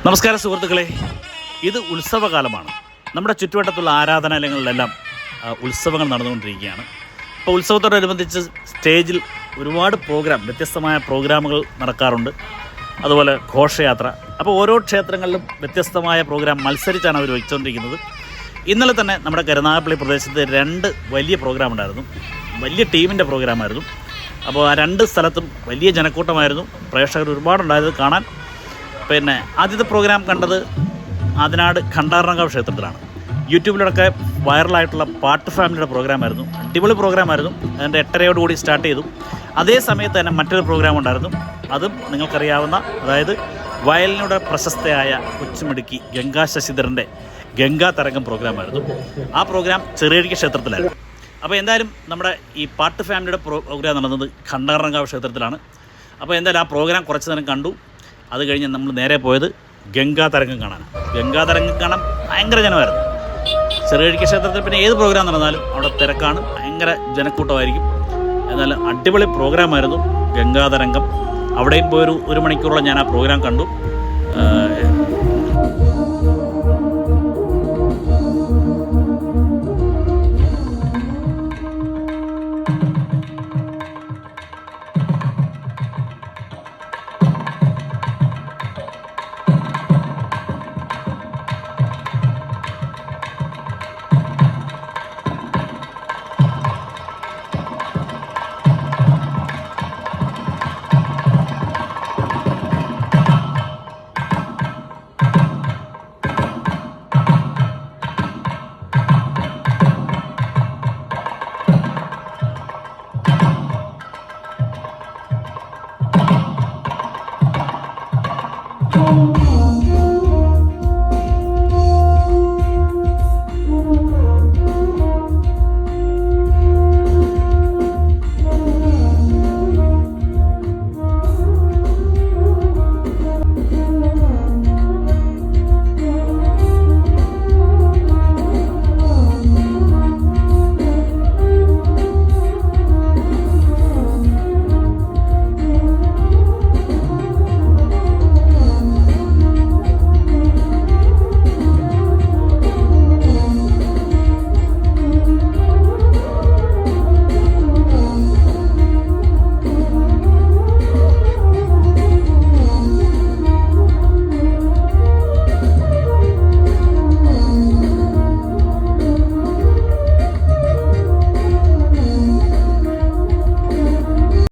നമസ്കാരം സുഹൃത്തുക്കളെ, ഇത് ഉത്സവകാലമാണ്. നമ്മുടെ ചുറ്റുവട്ടത്തുള്ള ആരാധനാലയങ്ങളിലെല്ലാം ഉത്സവങ്ങൾ നടന്നുകൊണ്ടിരിക്കുകയാണ്. അപ്പോൾ ഉത്സവത്തോടനുബന്ധിച്ച് സ്റ്റേജിൽ ഒരുപാട് വ്യത്യസ്തമായ പ്രോഗ്രാമുകൾ നടക്കാറുണ്ട്. അതുപോലെ ഘോഷയാത്ര. അപ്പോൾ ഓരോ ക്ഷേത്രങ്ങളിലും വ്യത്യസ്തമായ പ്രോഗ്രാം മത്സരിച്ചാണ് അവർ വെച്ചുകൊണ്ടിരിക്കുന്നത്. ഇന്നലെ തന്നെ നമ്മുടെ കരുനാഗപ്പള്ളി പ്രദേശത്ത് 2 വലിയ പ്രോഗ്രാം ഉണ്ടായിരുന്നു. വലിയ ടീമിൻ്റെ പ്രോഗ്രാമായിരുന്നു. അപ്പോൾ ആ 2 സ്ഥലത്തും വലിയ ജനക്കൂട്ടമായിരുന്നു. പ്രേക്ഷകർ ഒരുപാടുണ്ടായത് കാണാൻ. പിന്നെ ആദ്യത്തെ പ്രോഗ്രാം കണ്ടത് ആദിനാട് ഖണ്ഡാർണങ്കാവ് ക്ഷേത്രത്തിലാണ്. യൂട്യൂബിലൊക്കെ വൈറലായിട്ടുള്ള പാട്ട് ഫാമിലിയുടെ പ്രോഗ്രാമായിരുന്നു. അടിപൊളി പ്രോഗ്രാമായിരുന്നു. അതിൻ്റെ 8:30 സ്റ്റാർട്ട് ചെയ്തു. അതേ സമയത്ത് തന്നെ മറ്റൊരു പ്രോഗ്രാം ഉണ്ടായിരുന്നു. അതും നിങ്ങൾക്കറിയാവുന്ന, അതായത് വയലിനുടെ പ്രശസ്തയായ കൊച്ചുമിടുക്കി ഗംഗാ ശശിധരൻ്റെ ഗംഗാ തരംഗം പ്രോഗ്രാമായിരുന്നു. ആ പ്രോഗ്രാം ചെറിയഴിക്ക ക്ഷേത്രത്തിലായിരുന്നു. അപ്പോൾ എന്തായാലും നമ്മുടെ ഈ പാട്ട് ഫാമിലിയുടെ പ്രോഗ്രാം നടന്നത് ഖണ്ഡാർണങ്കാവ് ക്ഷേത്രത്തിലാണ്. അപ്പോൾ എന്തായാലും ആ പ്രോഗ്രാം കുറച്ച് നേരം കണ്ടു. അത് കഴിഞ്ഞ് നമ്മൾ നേരെ പോയത് ഗംഗാ തരംഗം കാണാനാണ്. ഗംഗാ തരംഗം കാണാൻ ഭയങ്കര ജനമായിരുന്നു. ചെറിയഴിക്ക ക്ഷേത്രത്തിൽ പിന്നെ ഏത് പ്രോഗ്രാം നടന്നാലും അവിടെ തിരക്കാണ്, ഭയങ്കര ജനക്കൂട്ടമായിരിക്കും. എന്നാലും അടിപൊളി പ്രോഗ്രാമായിരുന്നു ഗംഗാ തരംഗം. അവിടെയും പോയൊരു 1 മണിക്കൂറോളം ഞാൻ ആ പ്രോഗ്രാം കണ്ടു.